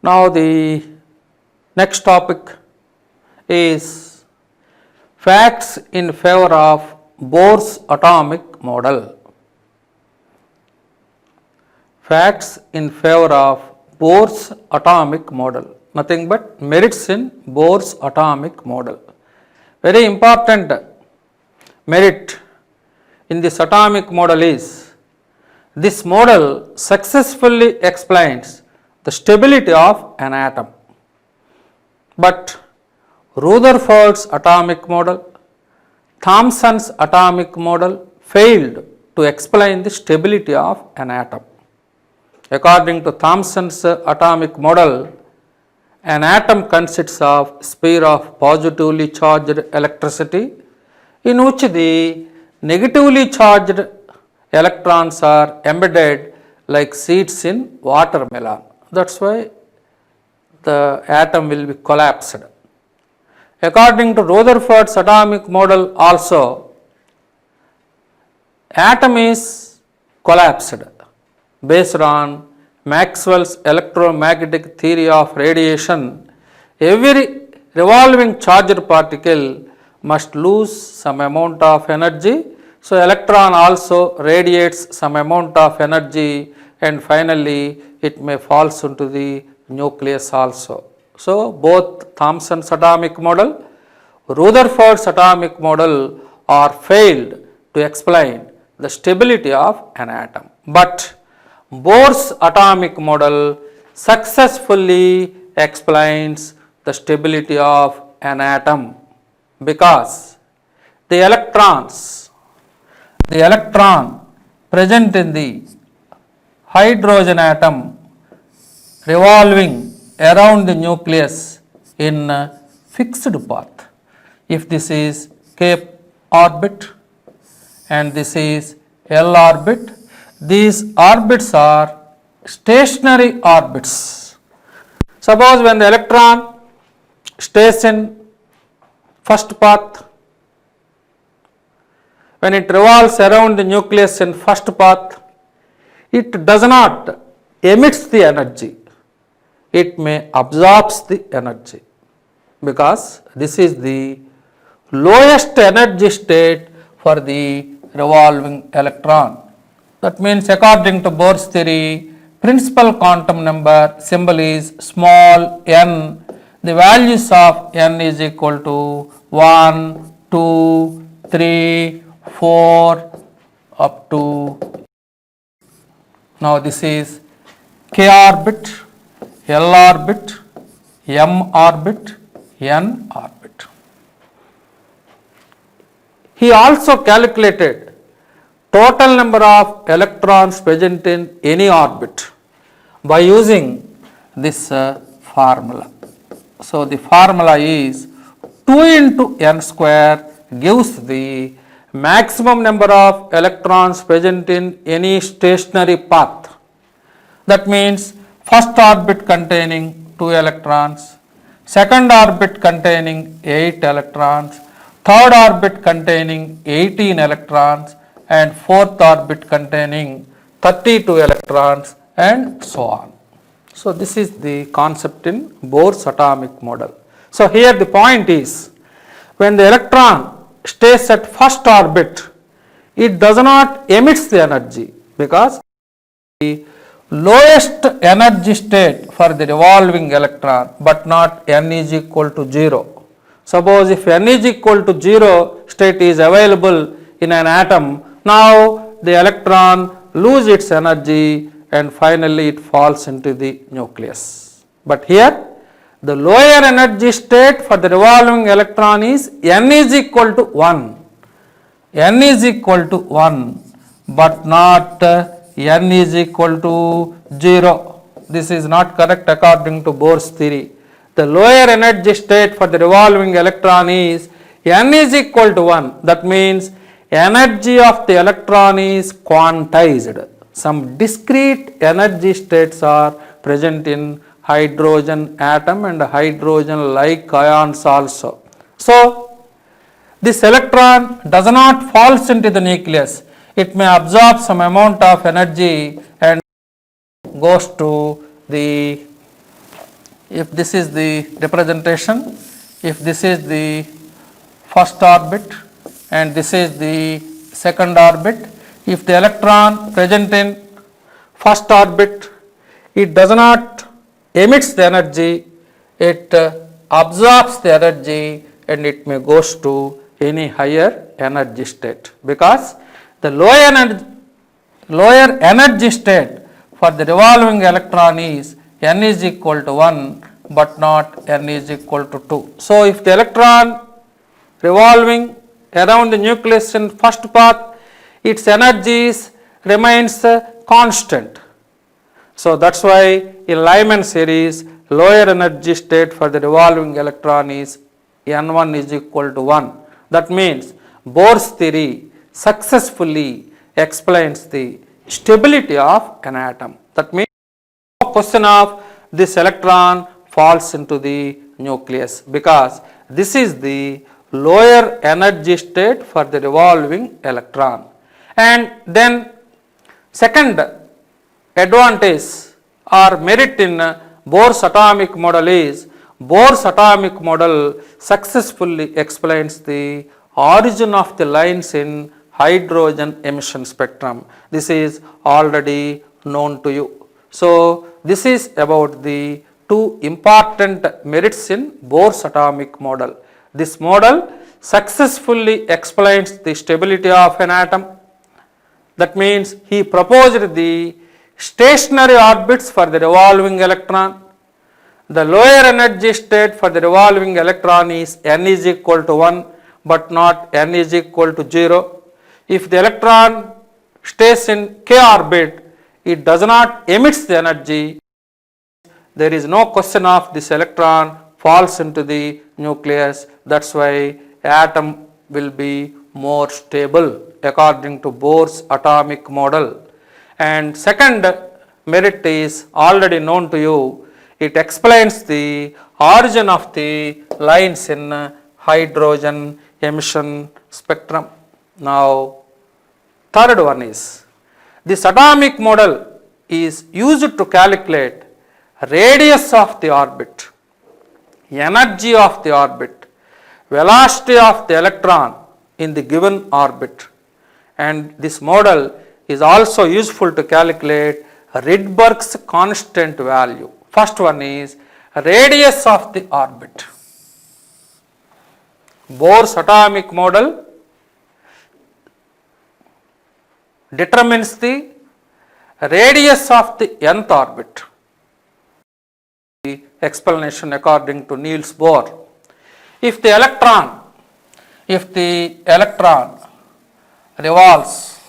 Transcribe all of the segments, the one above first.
Now the next topic is facts in favor of Bohr's atomic model. Facts in favor of Bohr's atomic model, nothing but merits in Bohr's atomic model. Very important merit in this atomic model is this model successfully explains the stability of an atom. But Rutherford's atomic model, Thomson's atomic model failed to explain the stability of an atom. According to Thomson's atomic model, an atom consists of sphere of positively charged electricity in which the negatively charged electrons are embedded like seeds in watermelon. That's why the atom will be collapsed. According to Rutherford's atomic model also, atom is collapsed based on Maxwell's electromagnetic theory of radiation. Every revolving charged particle must lose some amount of energy. So, electron also radiates some amount of energy and finally it may falls into the nucleus also. So, both Thomson's atomic model, Rutherford's atomic model are failed to explain the stability of an atom. But Bohr's atomic model successfully explains the stability of an atom because the electron present in the hydrogen atom revolving around the nucleus in a fixed path. If this is k orbit and this is L orbit, these orbits are stationary orbits. Suppose when the electron stays in first path, when it revolves around the nucleus in first path, it does not emits the energy, it may absorbs the energy because this is the lowest energy state for the revolving electron. That means according to Bohr's theory, principal quantum number symbol is small n. The values of n is equal to 1, 2, 3, 4 up to. Now this is k orbit, L orbit, M orbit, N orbit. He also calculated total number of electrons present in any orbit by using this formula. So, the formula is 2 into n square gives the maximum number of electrons present in any stationary path. That means first orbit containing 2 electrons, second orbit containing 8 electrons, third orbit containing 18 electrons, and fourth orbit containing 32 electrons and so on. So, this is the concept in Bohr's atomic model. So, here the point is when the electron stays at first orbit, it does not emits the energy because the lowest energy state for the revolving electron, but not n is equal to 0. Suppose if n is equal to 0 state is available in an atom, now the electron loses its energy and finally it falls into the nucleus. But here the lower energy state for the revolving electron is n is equal to 1. N is equal to 1 but not n is equal to 0. This is not correct according to Bohr's theory. The lower energy state for the revolving electron is n is equal to 1. That means energy of the electron is quantized. Some discrete energy states are present in hydrogen atom and hydrogen like ions also. So, this electron does not falls into the nucleus. It may absorb some amount of energy and goes to the if this is the representation, if this is the first orbit and this is the second orbit, if the electron present in first orbit, it does not emits the energy, it absorbs the energy and it may goes to any higher energy state, because the lower energy state for the revolving electron is n is equal to 1 but not n is equal to 2. So, if the electron revolving around the nucleus in first path, its energies remains constant. So, that is why in Lyman series lower energy state for the revolving electron is n1 is equal to 1. That means Bohr's theory successfully explains the stability of an atom. That means no question of this electron falls into the nucleus, because this is the lower energy state for the revolving electron. And then second advantage or merit in Bohr's atomic model is Bohr's atomic model successfully explains the origin of the lines in hydrogen emission spectrum. This is already known to you. So, this is about the two important merits in Bohr's atomic model. This model successfully explains the stability of an atom. That means he proposed the stationary orbits for the revolving electron. The lower energy state for the revolving electron is n is equal to 1 but not n is equal to 0. If the electron stays in k orbit, it does not emits the energy. There is no question of this electron falls into the nucleus. That is why atom will be more stable according to Bohr's atomic model. And second merit is already known to you. It explains the origin of the lines in hydrogen emission spectrum. Now, third one is this atomic model is used to calculate radius of the orbit, energy of the orbit, velocity of the electron in the given orbit, and this model is also useful to calculate Rydberg's constant value. First one is radius of the orbit. Bohr's atomic model determines the radius of the nth orbit. The explanation according to Niels Bohr. If the electron revolves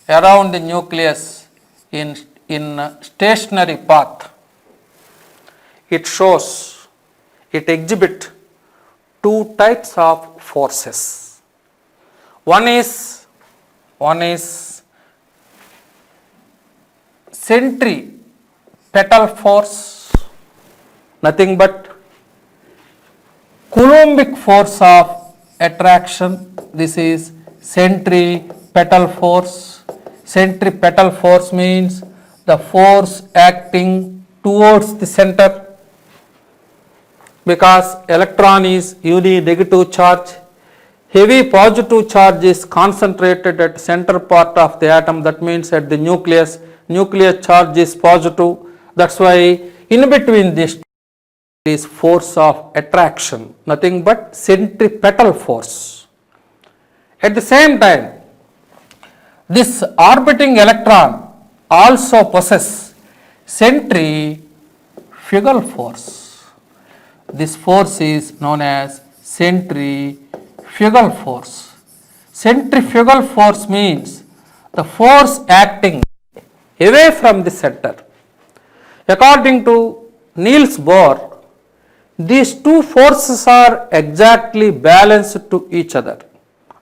around the nucleus in stationary path, it exhibits two types of forces. One is centripetal force, nothing but Coulombic force of attraction. This is centripetal force. Centripetal force means the force acting towards the center, because electron is uninegative charge. Heavy positive charge is concentrated at center part of the atom. That means at the nucleus charge is positive. That's why in between this is force of attraction, nothing but centripetal force. At the same time, this orbiting electron also possesses centrifugal force. This force is known as centrifugal force. Centrifugal force means the force acting away from the center. According to Niels Bohr, these two forces are exactly balanced to each other.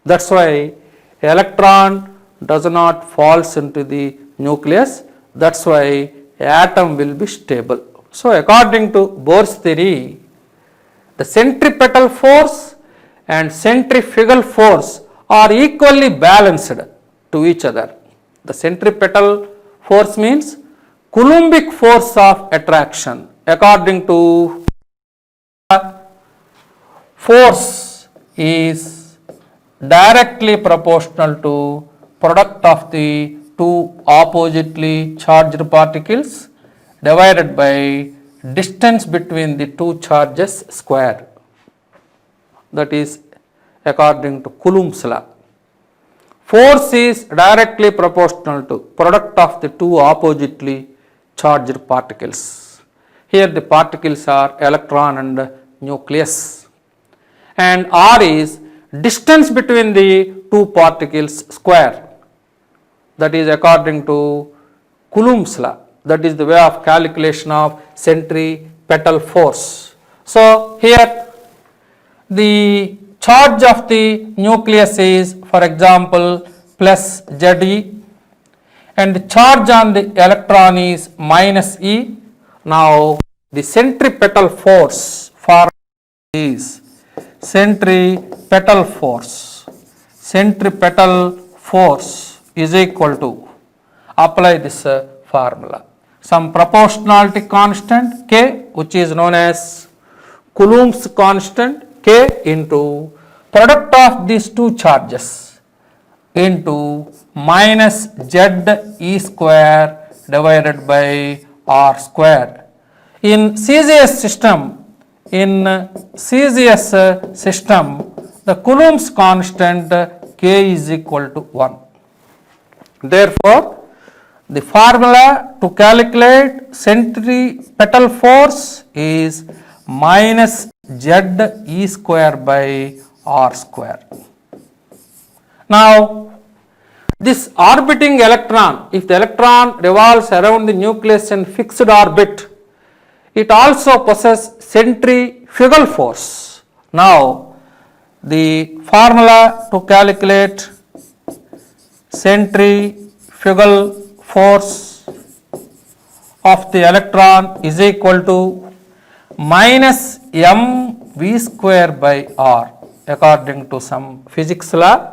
That's why electron does not falls into the nucleus. That's why atom will be stable. So, according to Bohr's theory, the centripetal force and centrifugal force are equally balanced to each other. The centripetal force means Coulombic force of attraction. according to force is directly proportional to product of the two oppositely charged particles divided by distance between the two charges square. That is according to Coulomb's law. Force is directly proportional to product of the two oppositely charged particles. Here the particles are electron and nucleus, and R is distance between the two particles square. That is according to Coulomb's law. That is the way of calculation of centripetal force. So here the charge of the nucleus is, for example, plus Ze, and the charge on the electron is minus E. Now the centripetal force for is centripetal force. Centripetal force is equal to, apply this formula, some proportionality constant K, which is known as Coulomb's constant, K into product of these two charges into minus Z E square divided by R square. In CGS system, the Coulomb's constant K is equal to 1. Therefore, the formula to calculate centripetal force is minus Z E square by R square. Now, this orbiting electron, if the electron revolves around the nucleus in fixed orbit, it also possesses centrifugal force. Now, the formula to calculate centrifugal force of the electron is equal to minus mv square by r, according to some physics law.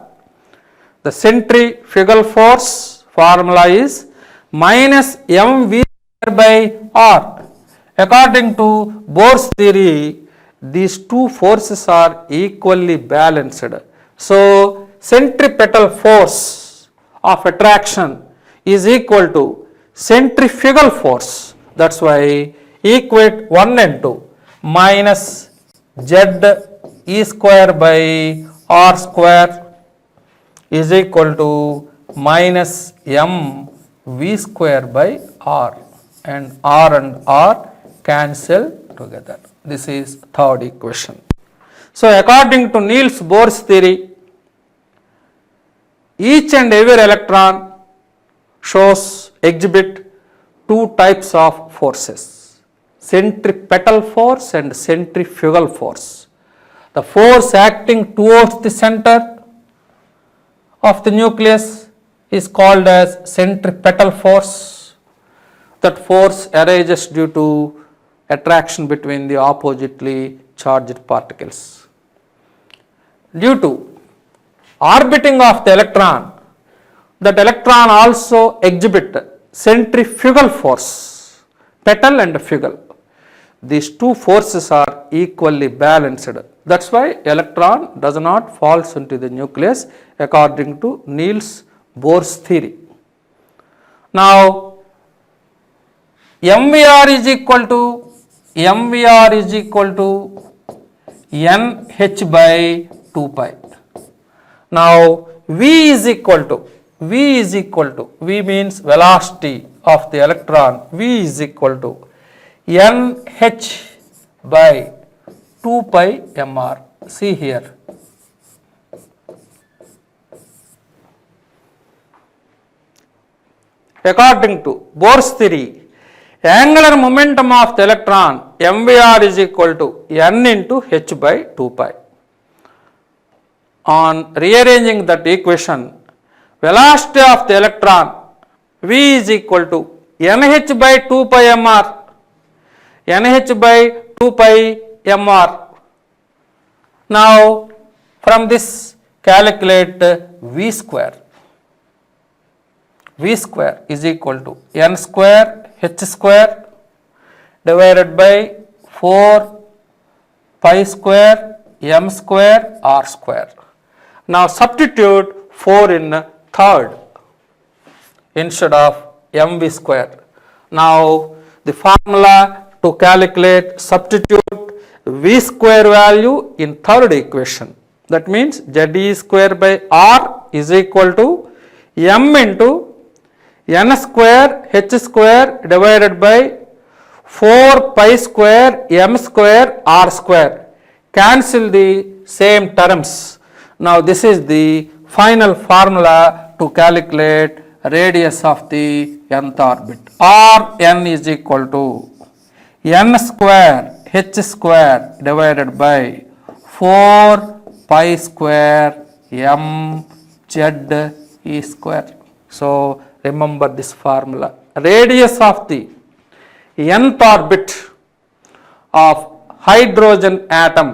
The centrifugal force formula is minus mv square by r. According to Bohr's theory, these two forces are equally balanced. So centripetal force of attraction is equal to centrifugal force. That's why equate 1 and 2, minus Z E square by R square is equal to minus m v square by R, and R cancel together. This is third equation. So according to Niels Bohr's theory, each and every electron exhibit two types of forces, centripetal force and centrifugal force. The force acting towards the center of the nucleus is called as centripetal force. That force arises due to attraction between the oppositely charged particles. Due to orbiting of the electron, that electron also exhibit centrifugal force, petal and fugal. These two forces are equally balanced. That's why electron does not falls into the nucleus according to Niels Bohr's theory. Now, MVR is equal to NH by 2 pi. Now, V means velocity of the electron. V is equal to NH by 2 pi mr. See here. According to Bohr's theory, angular momentum of the electron MVR is equal to N into H by 2 pi. On rearranging that equation, velocity of the electron V is equal to NH by 2 pi mr. NH by 2 pi mr. Now, from this calculate V square. V square is equal to N square H square divided by 4 pi square m square r square. Now substitute 4 in third instead of mv square. Now the formula to calculate, substitute v square value in third equation. That means ze square by r is equal to m into n square h square divided by 4 pi square m square r square. Cancel the same terms. Now this is the final formula to calculate radius of the nth orbit. Rn is equal to n square h square divided by 4 pi square m z e square. So remember this formula. Radius of the nth orbit of hydrogen atom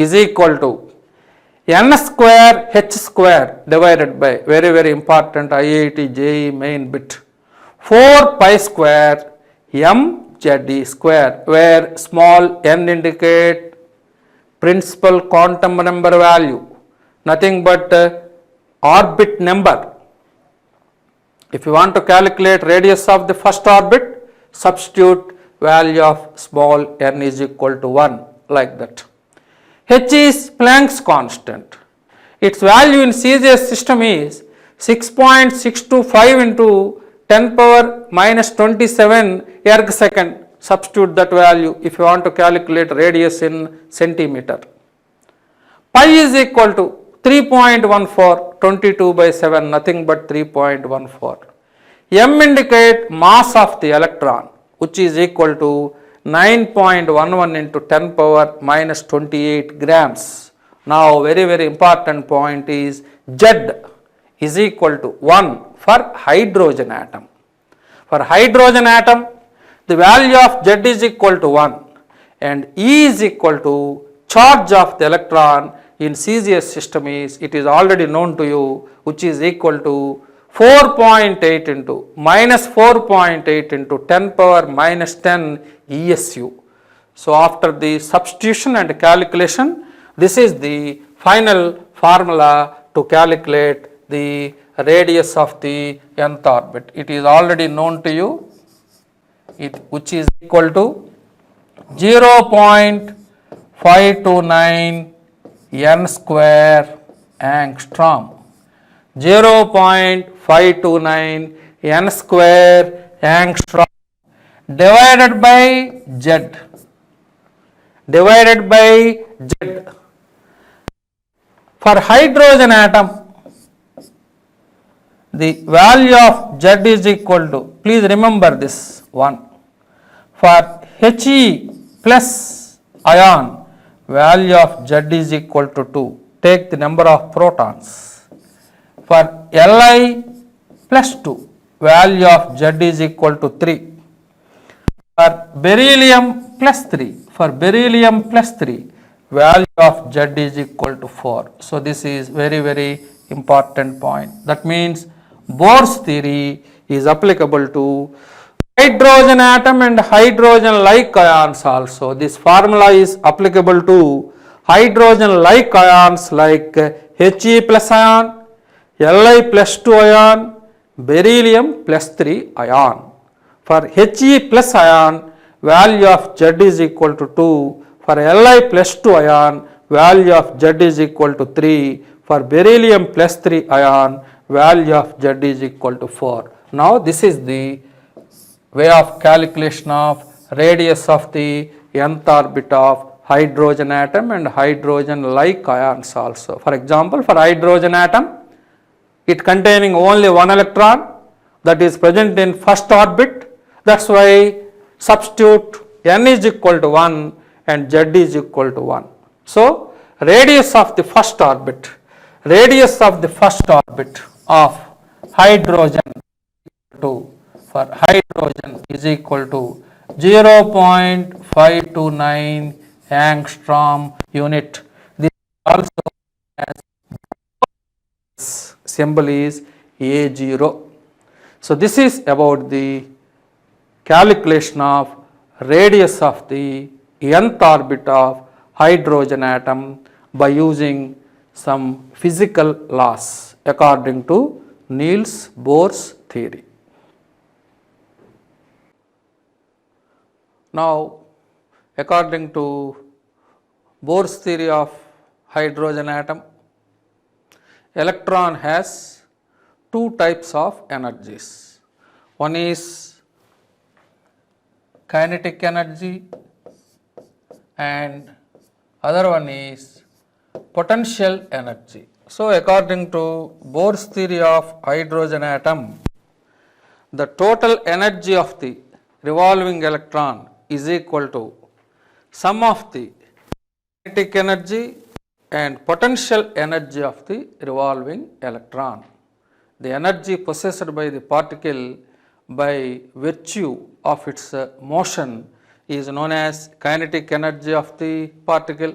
is equal to n square h square divided by, very important IIT JEE main bit, 4 pi square m z e square, where small n indicate principal quantum number value, nothing but orbit number. If you want to calculate radius of the first orbit, substitute value of small n is equal to 1, like that. H is Planck's constant. Its value in CGS system is 6.625 into 10 power minus 27 erg second. Substitute that value if you want to calculate radius in centimeter. Pi is equal to 3.14, 22 by 7, nothing but 3.14. M indicate mass of the electron, which is equal to 9.11 into 10 power minus 28 grams. Now very important point is Z is equal to 1 for hydrogen atom. For hydrogen atom, the value of Z is equal to 1 and E is equal to charge of the electron in CGS system is, it is already known to you, which is equal to 4.8 into minus 4.8 into 10 power minus 10 ESU. So after the substitution and calculation, this is the final formula to calculate the radius of the nth orbit. It is already known to you, which is equal to 0.529 n square angstrom. 0.529 n square angstrom divided by Z. For hydrogen atom, the value of Z is equal to, please remember this one, for He plus ion, value of Z is equal to 2. Take the number of protons. For Li plus 2, value of Z is equal to 3. For beryllium plus 3, value of Z is equal to 4. So this is very important point. That means Bohr's theory is applicable to hydrogen atom and hydrogen like ions also. This formula is applicable to hydrogen like ions like He plus ion, Li plus 2 ion, beryllium plus 3 ion. For He plus ion, value of Z is equal to 2. For Li plus 2 ion, value of Z is equal to 3. For beryllium plus 3 ion, value of Z is equal to 4. Now this is the way of calculation of radius of the nth orbit of hydrogen atom and hydrogen like ions also. For example, for hydrogen atom, it containing only one electron that is present in first orbit. That's why substitute n is equal to 1 and Z is equal to 1. So radius of the first orbit of hydrogen for hydrogen is equal to 0.529 angstrom unit. This also has symbol is A0. So this is about the calculation of radius of the nth orbit of hydrogen atom by using some physical laws according to Niels Bohr's theory. Now, according to Bohr's theory of hydrogen atom, electron has two types of energies. One is kinetic energy and other one is potential energy. So, according to Bohr's theory of hydrogen atom, the total energy of the revolving electron is equal to sum of the kinetic energy and potential energy of the revolving electron. The energy possessed by the particle by virtue of its motion is known as kinetic energy of the particle.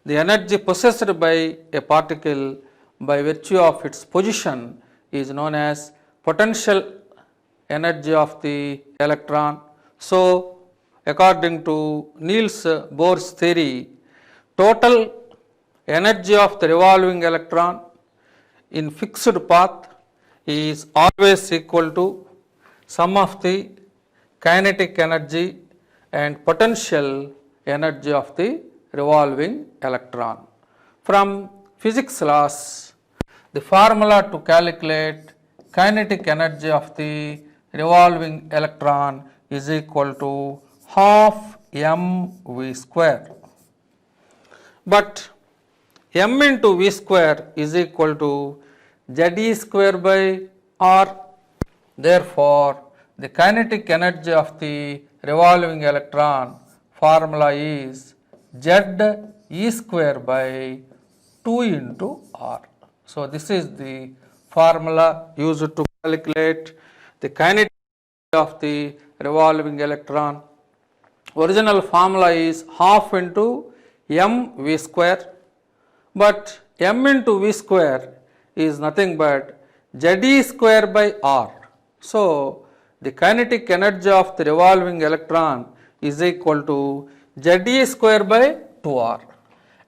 The energy possessed by a particle by virtue of its position is known as potential energy of the electron. So, according to Niels Bohr's theory, total energy of the revolving electron in fixed path is always equal to sum of the kinetic energy and potential energy of the revolving electron. From physics laws, the formula to calculate kinetic energy of the revolving electron is equal to half mv square. But m into v square is equal to Ze square by r. Therefore, the kinetic energy of the revolving electron formula is Ze square by 2 into r. So, this is the formula used to calculate the kinetic energy of the revolving electron. Original formula is half into mv square, but m into v square is nothing but Ze square by r. So, the kinetic energy of the revolving electron is equal to Ze square by 2r,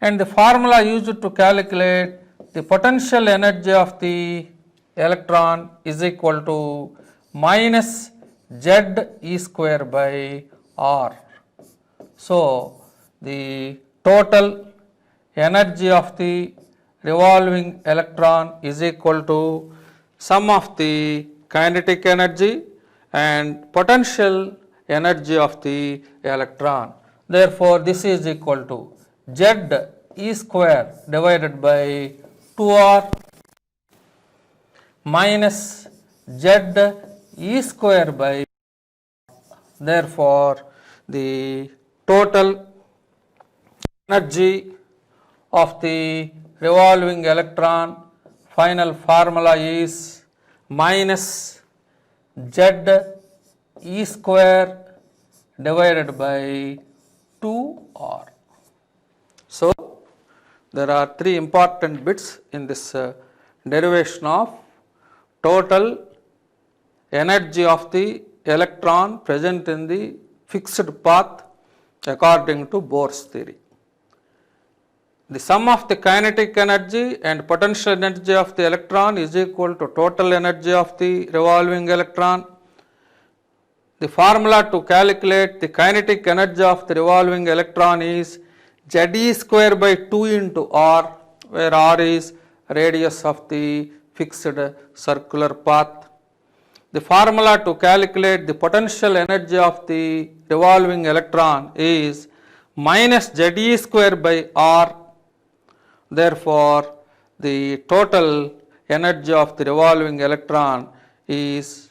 and the formula used to calculate the potential energy of the electron is equal to minus Ze square by r. So, the total energy of the revolving electron is equal to sum of the kinetic energy and potential energy of the electron. Therefore, this is equal to Ze square divided by 2r minus Ze square by. Therefore, the total energy of the revolving electron final formula is minus Ze square divided by 2r. So, there are three important bits in this derivation of total energy of the electron present in the fixed path according to Bohr's theory. The sum of the kinetic energy and potential energy of the electron is equal to total energy of the revolving electron. The formula to calculate the kinetic energy of the revolving electron is Ze square by 2 into r, where r is radius of the fixed circular path. The formula to calculate the potential energy of the revolving electron is minus Ze square by r. Therefore, the total energy of the revolving electron is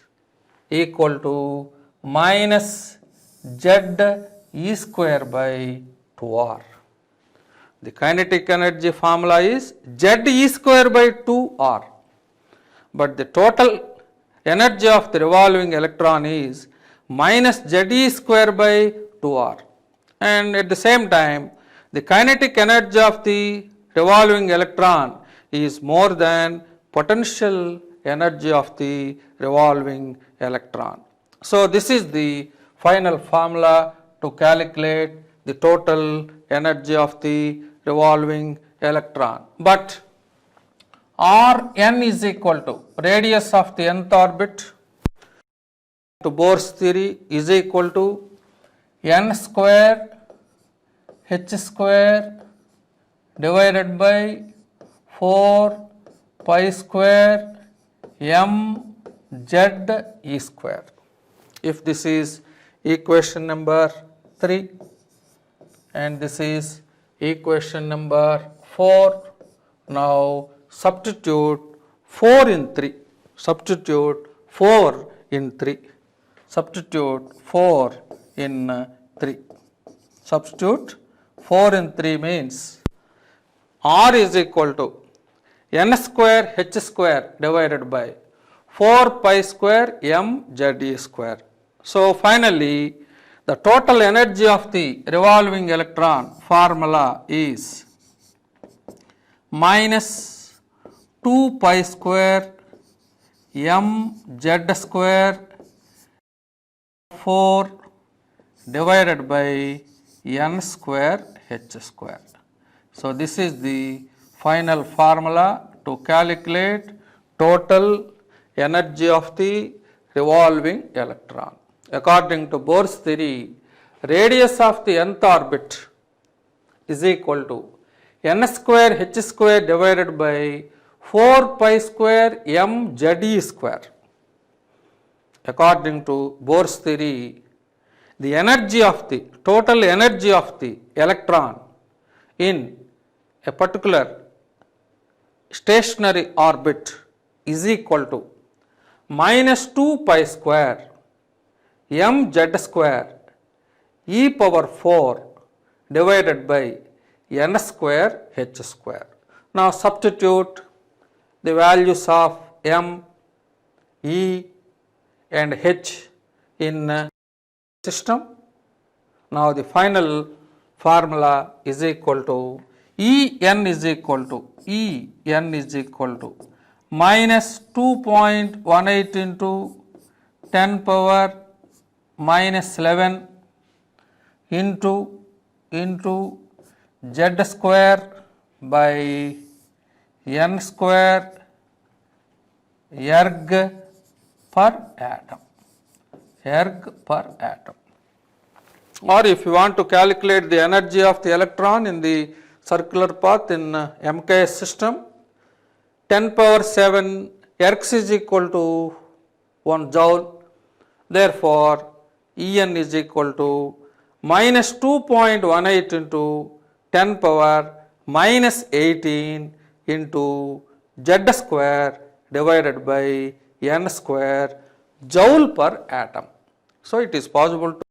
equal to minus Ze square by 2r. The kinetic energy formula is Ze square by 2r, but the total energy of the revolving electron is minus Ze square by 2r, and at the same time the kinetic energy of the revolving electron is more than potential energy of the revolving electron. So this is the final formula to calculate the total energy of the revolving electron. But Rn is equal to radius of the nth orbit to Bohr's theory is equal to n square h square divided by 4 pi square m z e square. If this is equation number 3 and this is equation number 4, now substitute 4 in 3, substitute 4 in 3, substitute 4 in 3, substitute 4 in 3 means R is equal to n square h square divided by 4 pi square m z e square. So finally the total energy of the revolving electron formula is minus 2 pi square m z square 4 divided by n square h square. So this is the final formula to calculate total energy of the revolving electron. According to Bohr's theory, radius of the nth orbit is equal to n square h square divided by 4 pi square m z e square. According to Bohr's theory, the energy of the total energy of the electron in a particular stationary orbit is equal to minus 2 pi square m z square e power 4 divided by n square h square. Now substitute the values of m, e and h in system. Now the final formula is equal to En is equal to minus 2.18 into 10 power minus 11 into z square by n square erg per atom. Or if you want to calculate the energy of the electron in the circular path in MKS system, 10 power 7 ergs is equal to 1 joule. Therefore, En is equal to minus 2.18 into 10 power minus 18 into z square divided by n square joule per atom. So it is possible to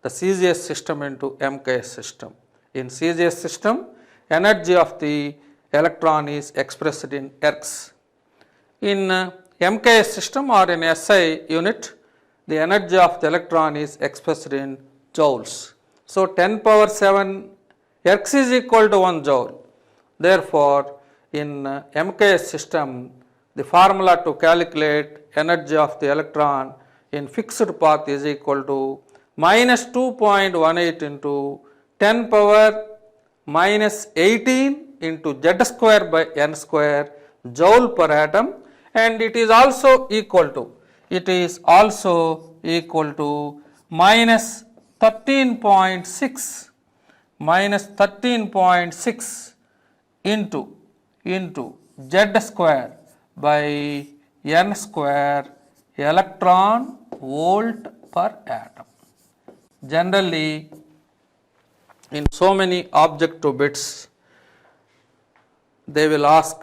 the CGS system into MKS system. In CGS system, energy of the electron is expressed in ergs. In MKS system or in SI unit, the energy of the electron is expressed in joules. So 10 power 7 ergs is equal to 1 joule. Therefore, in MKS system, the formula to calculate energy of the electron in fixed path is equal to minus 2.18 into 10 power minus 18 into z square by n square joule per atom, and it is also equal to minus 13.6 into z square by n square electron volt per atom. Generally, in so many objective bits, they will ask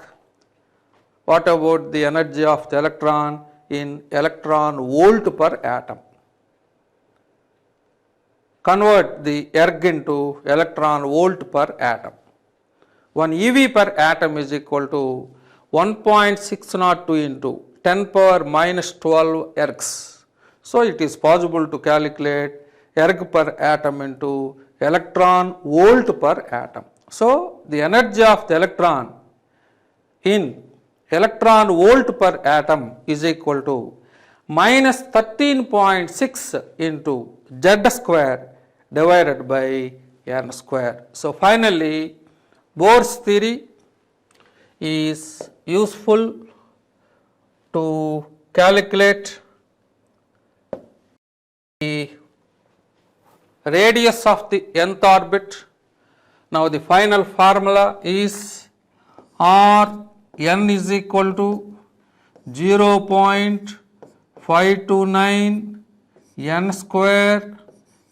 what about the energy of the electron in electron volt per atom. Convert the erg into electron volt per atom. 1 eV per atom is equal to 1.602 into 10 power minus 12 ergs. So it is possible to calculate erg per atom into electron volt per atom. So the energy of the electron in electron volt per atom is equal to minus 13.6 into z square divided by n square. So finally, Bohr's theory is useful to calculate the radius of the nth orbit. Now the final formula is R n is equal to 0.529 n square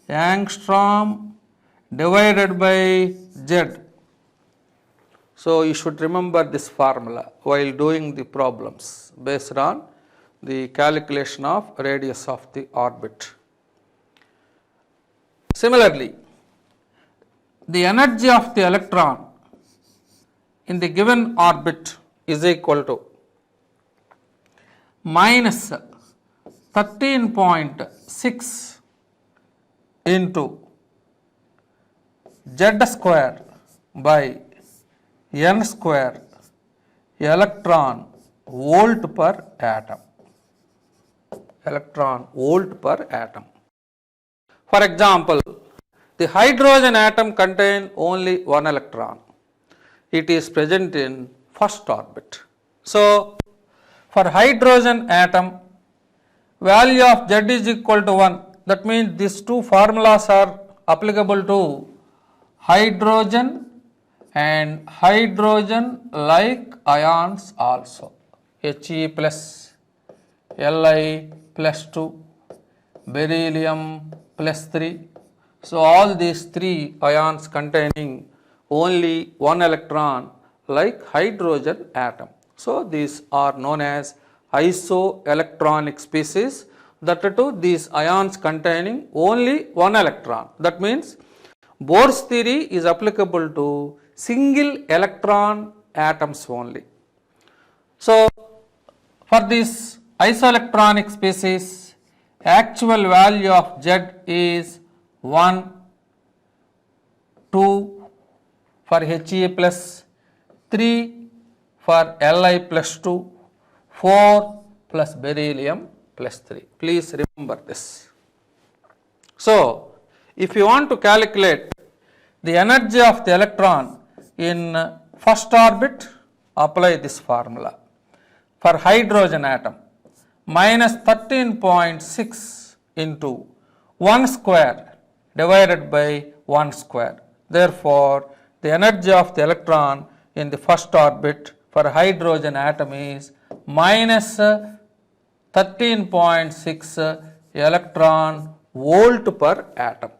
angstrom divided by z. So you should remember this formula while doing the problems based on the calculation of radius of the orbit. Similarly, the energy of the electron in the given orbit is equal to minus 13.6 into z square by n square electron volt per atom. Electron volt per atom. For example, the hydrogen atom contains only one electron. It is present in first orbit. So for hydrogen atom, value of z is equal to 1. That means these two formulas are applicable to hydrogen and hydrogen like ions also. He plus Li plus 2, beryllium plus 3. So all these three ions containing only one electron like hydrogen atom. So these are known as isoelectronic species. That too, these ions containing only one electron. That means Bohr's theory is applicable to single electron atoms only. So for this isoelectronic species, actual value of Z is 1, 2 for He plus 3 for Li plus 2, 4 plus beryllium plus 3. Please remember this. So if you want to calculate the energy of the electron in first orbit, apply this formula. For hydrogen atom, minus 13.6 into 1 square divided by 1 square. Therefore, the energy of the electron in the first orbit for hydrogen atom is minus 13.6 electron volt per atom.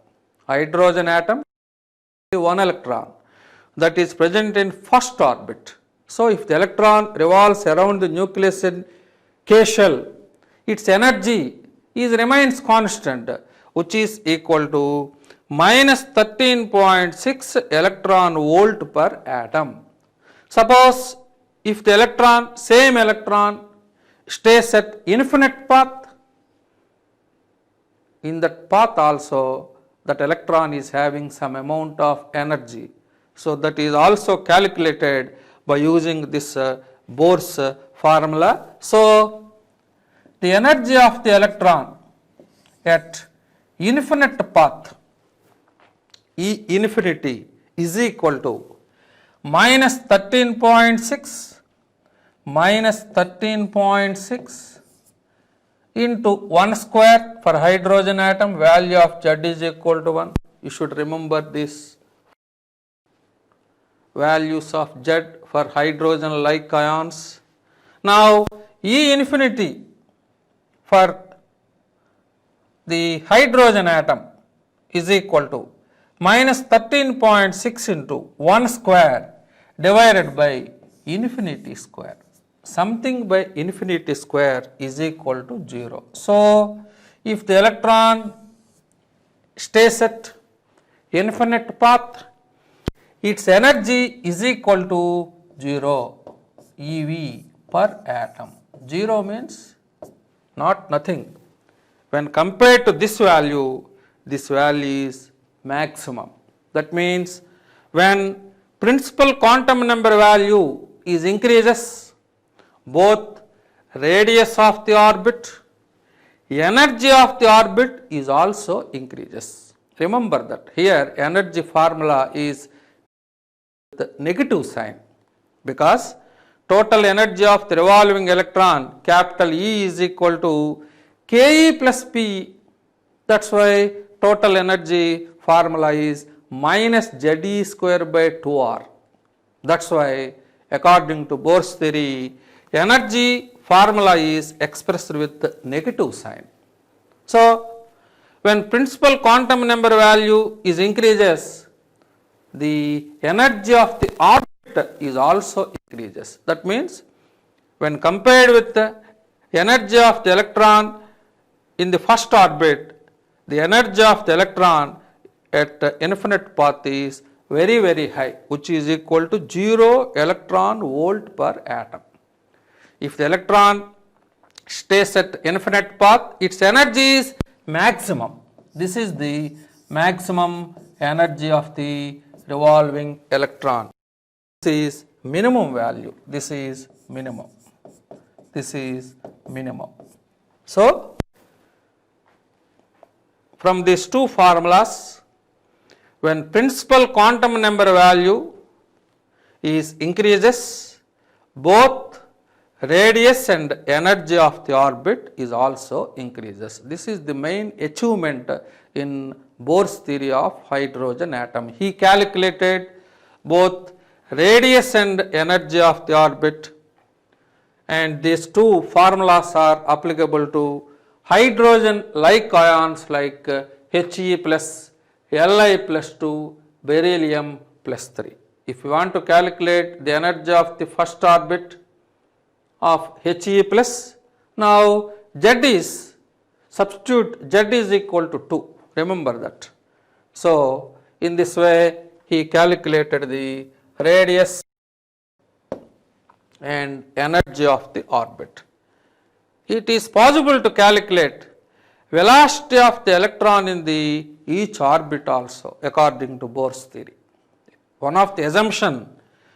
Hydrogen atom, one electron that is present in first orbit. So if the electron revolves around the nucleus in K shell, its energy remains constant, which is equal to minus 13.6 electron volt per atom. Suppose if the same electron stays at infinite path, in that path also that electron is having some amount of energy. So that is also calculated by using this Bohr's formula. So the energy of the electron at infinite path, E infinity, is equal to minus 13.6 into 1 square for hydrogen atom, value of Z is equal to 1. You should remember this values of Z for hydrogen like ions. Now E infinity for the hydrogen atom is equal to minus 13.6 into 1 square divided by infinity square. Something by infinity square is equal to 0. So if the electron stays at infinite path, its energy is equal to 0 eV per atom. 0 means not nothing. When compared to this value is maximum. That means when principal quantum number value is increases, both radius of the orbit energy of the orbit is also increases. Remember that here energy formula is the negative sign, because total energy of the revolving electron capital E is equal to Ke plus Pe. That's why total energy formula is minus Ze square by 2R. That's why according to Bohr's theory, energy formula is expressed with negative sign. So when principal quantum number value is increases, the energy of the orbit is also increases. That means when compared with the energy of the electron in the first orbit, the energy of the electron at infinite path is very high, which is equal to 0 electron volt per atom. If the electron stays at infinite path, its energy is maximum. This is the maximum energy of the revolving electron. This is minimum value. This is minimum. This is minimum. So from these two formulas, when principal quantum number value is increases, both radius and energy of the orbit is also increases. This is the main achievement in Bohr's theory of hydrogen atom. He calculated both radius and energy of the orbit, and these two formulas are applicable to hydrogen like ions like He plus Li plus 2, beryllium plus 3. If you want to calculate the energy of the first orbit of He plus, now Z is, substitute Z is equal to 2. Remember that. So in this way he calculated the radius and energy of the orbit. It is possible to calculate velocity of the electron in the each orbit also according to Bohr's theory. One of the assumption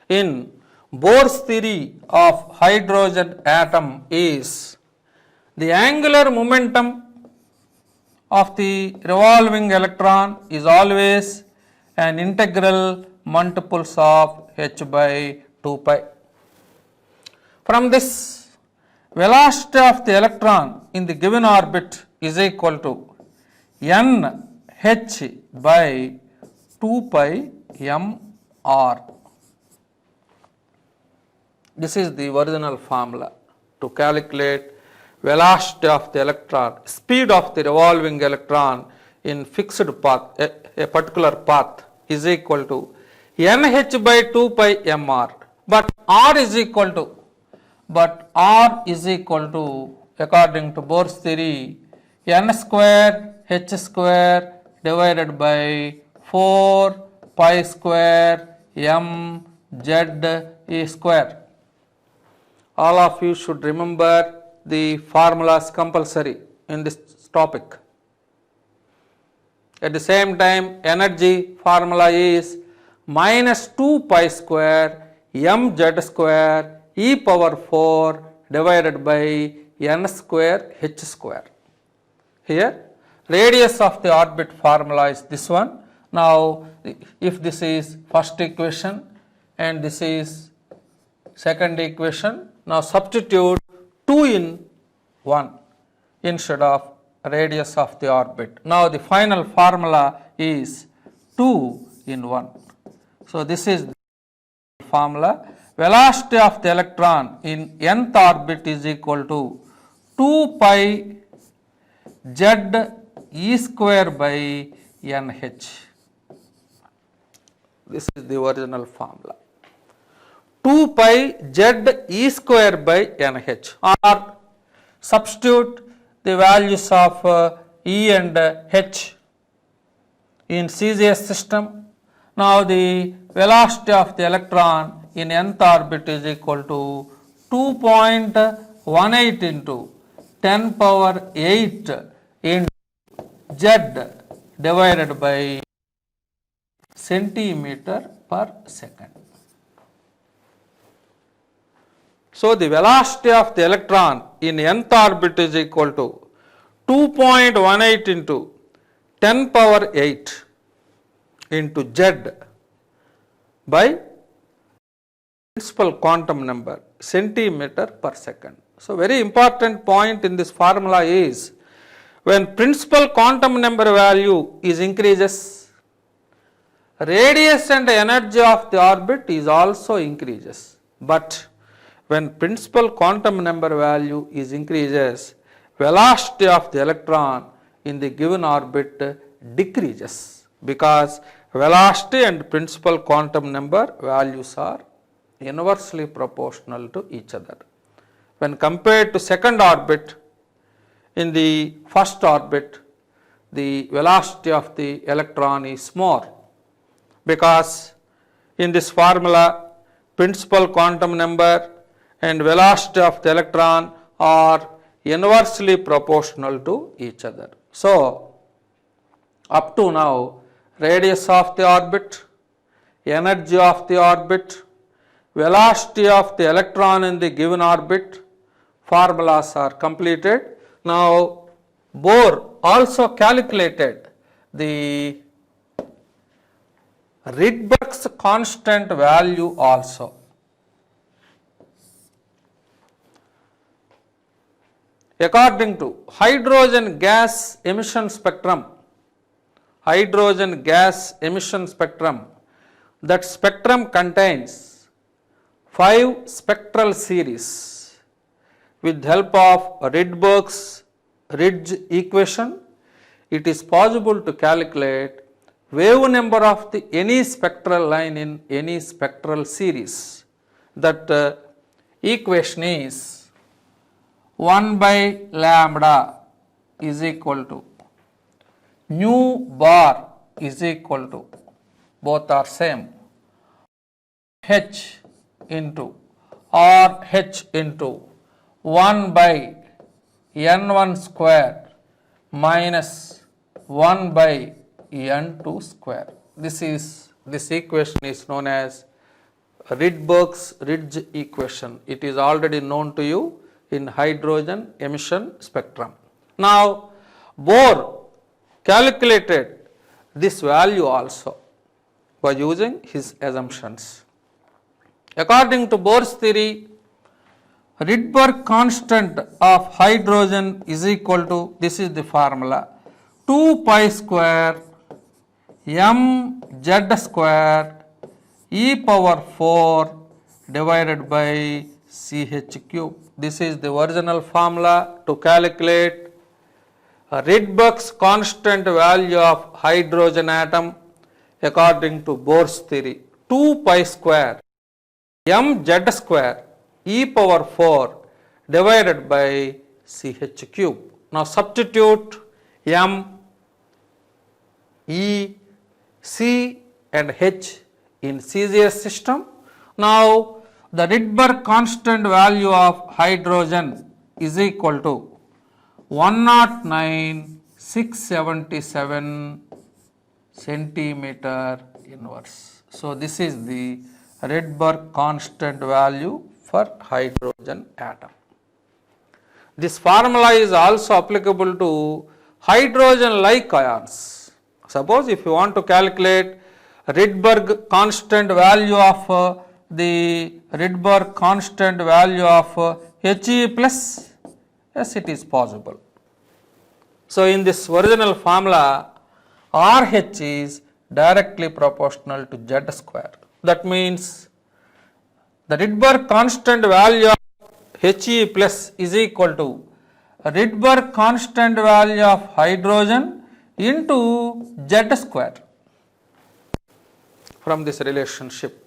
in Bohr's theory of hydrogen atom is the angular momentum of the revolving electron is always an integral multiples of h by 2 pi. From this, velocity of the electron in the given orbit is equal to n h by 2 pi m r. This is the original formula to calculate velocity of the electron, speed of the revolving electron in fixed path, a particular path is equal to nh by 2 pi mr, but r is equal to, according to Bohr's theory, n square h square divided by 4 pi square m z e square. All of you should remember the formulas compulsory in this topic. At the same time, energy formula is minus 2 pi square mz square e power 4 divided by n square h square. Here radius of the orbit formula is this one. Now if this is first equation and this is second equation, now substitute 2 in 1 instead of radius of the orbit. Now the final formula is 2 in 1. So this is the formula. Velocity of the electron in nth orbit is equal to 2 pi z e square by nh. This is the original formula. 2 pi z e square by nh, or substitute the values of e and h in CGS system. Now the velocity of the electron in nth orbit is equal to 2.18 into 10 power 8 in z divided by centimeter per second. So the velocity of the electron in nth orbit is equal to 2.18 into 10 power 8 into Z by principal quantum number centimeter per second. So, very important point in this formula is when principal quantum number value is increases, radius and energy of the orbit is also increases, but when principal quantum number value is increases, velocity of the electron in the given orbit decreases, because velocity and principal quantum number values are inversely proportional to each other. When compared to second orbit, in the first orbit, the velocity of the electron is more, because in this formula, principal quantum number and velocity of the electron are inversely proportional to each other. So, up to now, radius of the orbit, energy of the orbit, velocity of the electron in the given orbit formulas are completed. Now, Bohr also calculated the Rydberg's constant value also. According to hydrogen gas emission spectrum, that spectrum contains 5 spectral series. With help of Rydberg's ridge equation, it is possible to calculate wave number of the any spectral line in any spectral series. That equation is 1 by lambda is equal to nu bar is equal to, both are same, h into RH into 1 by n1 square minus 1 by n2 square. This equation is known as Rydberg's ridge equation. It is already known to you in hydrogen emission spectrum. Now, Bohr calculated this value also by using his assumptions. According to Bohr's theory, Rydberg constant of hydrogen is equal to, this is the formula, 2 pi square mz square e power 4 divided by Ch cube. This is the original formula to calculate Rydberg's constant value of hydrogen atom according to Bohr's theory. 2 pi square mz square e power 4 divided by Ch cube. Now substitute m, e, c and h in CGS system. Now the Rydberg constant value of hydrogen is equal to 109,677 centimeter inverse. So this is the Rydberg constant value for hydrogen atom. This formula is also applicable to hydrogen-like ions. Suppose if you want to calculate Rydberg constant value of the Rydberg constant value of He plus, yes, it is possible. So in this original formula, RH is directly proportional to Z square. That means the Rydberg constant value of He plus is equal to Rydberg constant value of hydrogen into Z square from this relationship.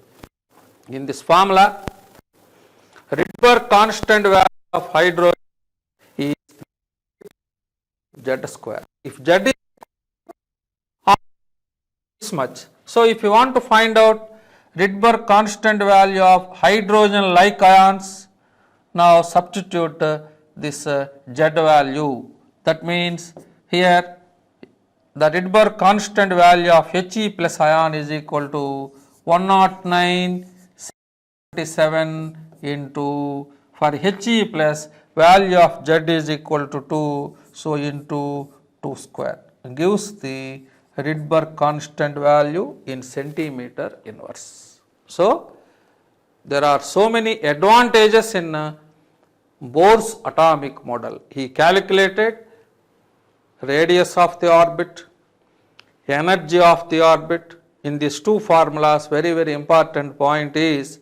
In this formula, Rydberg constant value of hydrogen is Z square. If Z is this much, so if you want to find out Rydberg constant value of hydrogen like ions, now substitute this Z value. That means here the Rydberg constant value of He plus ion is equal to 109,677 into, for He plus value of z is equal to 2, so into 2 square gives the Rydberg constant value in centimeter inverse. So, there are so many advantages in Bohr's atomic model. He calculated radius of the orbit, energy of the orbit. In these two formulas, very important point is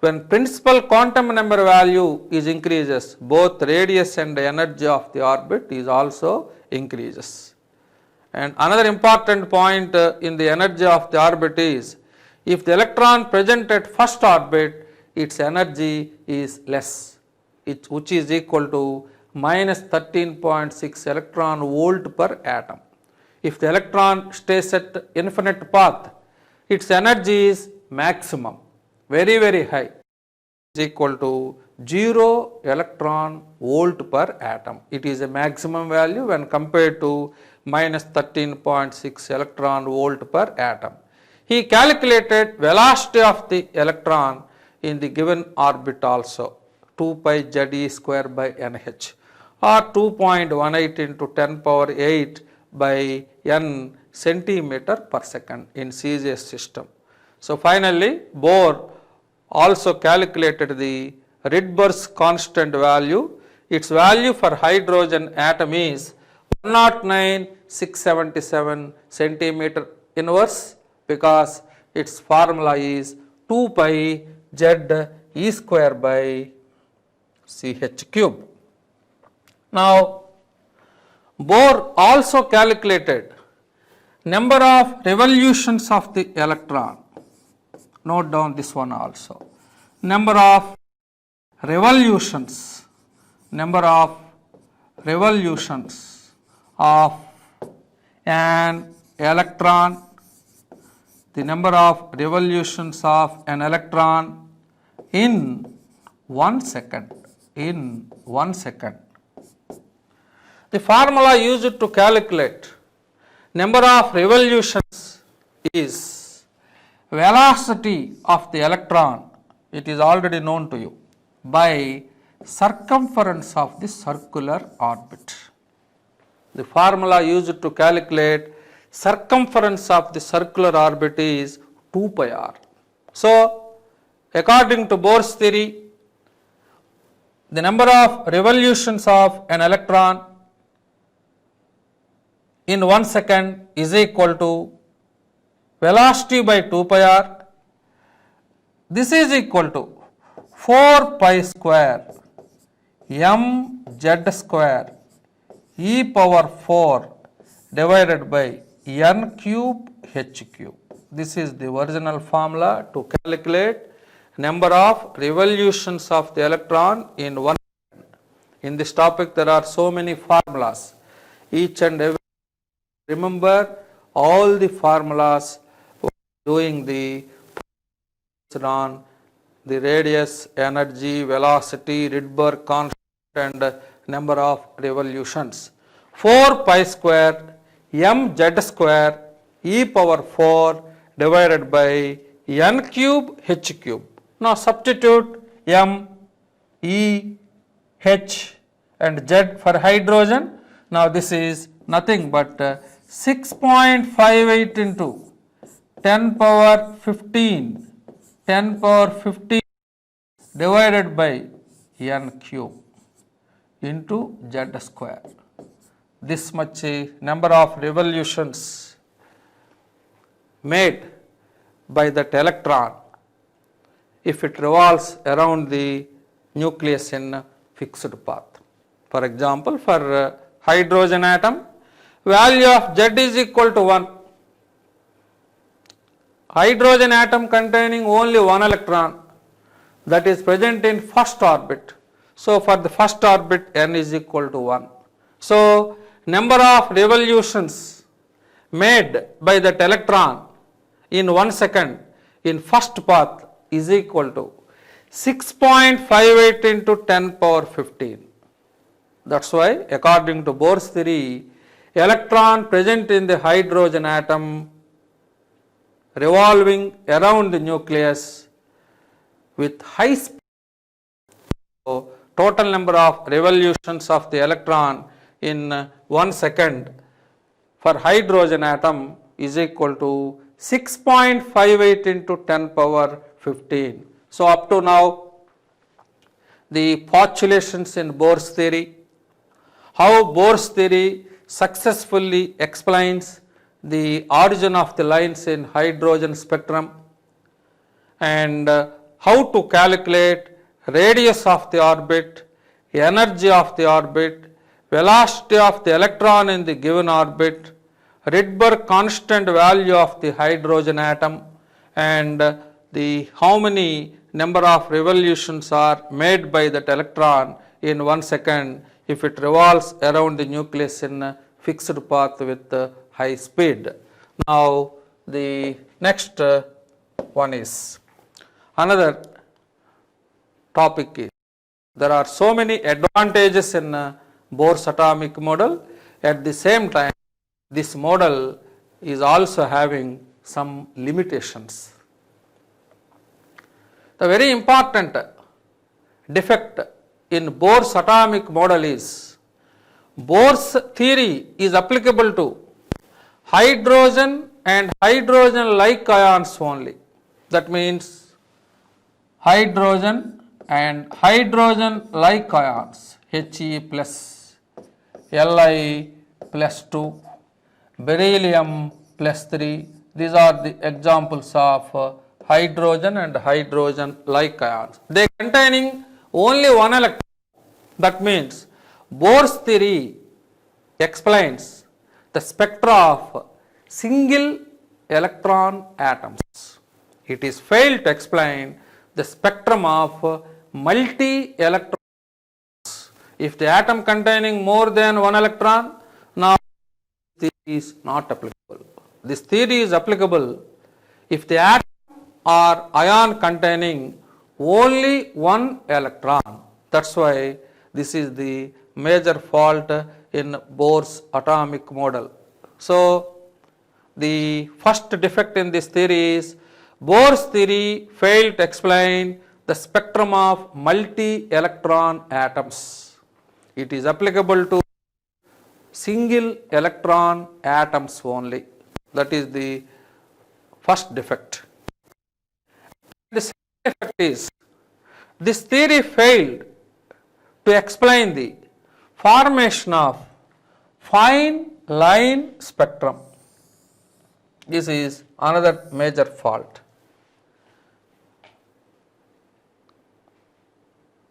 when principal quantum number value is increases, both radius and energy of the orbit is also increases. And another important point in the energy of the orbit is if the electron present at first orbit, its energy is less, which is equal to minus 13.6 electron volt per atom. If the electron stays at infinite path, its energy is maximum, very high, is equal to 0 electron volt per atom. It is a maximum value when compared to minus 13.6 electron volt per atom. He calculated velocity of the electron in the given orbit also, 2 pi Z e square by nh, or 2.18 into 10 power 8 by n centimeter per second in CGS system. So finally, Bohr also calculated the Rydberg's constant value. Its value for hydrogen atom is 109,677 centimeter inverse, because its formula is 2 pi Z e square by Ch cube. Now, Bohr also calculated number of revolutions of the electron. Note down this one also. Number of revolutions of an electron, the number of revolutions of an electron in 1 second. The formula used to calculate number of revolutions is velocity of the electron, it is already known to you, by circumference of the circular orbit. The formula used to calculate circumference of the circular orbit is 2 pi r. So, according to Bohr's theory, the number of revolutions of an electron in 1 second is equal to velocity by 2 pi r. This is equal to 4 pi square mz square e power 4 divided by n cube h cube. This is the original formula to calculate number of revolutions of the electron in 1 second. In this topic there are so many formulas, each and every. Remember all the formulas doing the on the radius, energy, velocity, Rydberg constant and number of revolutions. 4 pi square mz square e power 4 divided by n cube h cube. Now substitute m, e, h and z for hydrogen. Now this is nothing but 6.58 into 10 power 15 divided by n cube into z square. This much number of revolutions made by that electron if it revolves around the nucleus in fixed path. For example, for hydrogen atom, value of z is equal to 1. Hydrogen atom containing only one electron that is present in first orbit. So, for the first orbit n is equal to 1. So, number of revolutions made by that electron in 1 second in first path is equal to 6.58 into 10 power 15. That is why according to Bohr's theory, electron present in the hydrogen atom revolving around the nucleus with high speed, so total number of revolutions of the electron in 1 second for hydrogen atom is equal to 6.58 into 10 power 15. So, up to now the postulations in Bohr's theory, how Bohr's theory successfully explains the origin of the lines in hydrogen spectrum, and how to calculate radius of the orbit, energy of the orbit, velocity of the electron in the given orbit, Rydberg constant value of the hydrogen atom, and the how many number of revolutions are made by that electron in 1 second if it revolves around the nucleus in a fixed path with high speed. Now, the next one is another topic is there are so many advantages in Bohr's atomic model. At the same time, this model is also having some limitations. The very important defect in Bohr's atomic model is Bohr's theory is applicable to hydrogen and hydrogen-like ions only. That means hydrogen and hydrogen-like ions, He plus, Li plus 2, beryllium plus 3. These are the examples of hydrogen and hydrogen-like ions. They containing only one electron. That means Bohr's theory explains the spectra of single electron atoms. It is failed to explain the spectrum of multi-electron. If the atom containing more than one electron, now this is not applicable. This theory is applicable if the atom or ion containing only one electron. That's why this is the major fault in Bohr's atomic model. So, the first defect in this theory is Bohr's theory failed to explain the spectrum of multi-electron atoms. It is applicable to single electron atoms only. That is the first defect. The second defect is this theory failed to explain the formation of fine line spectrum. This is another major fault.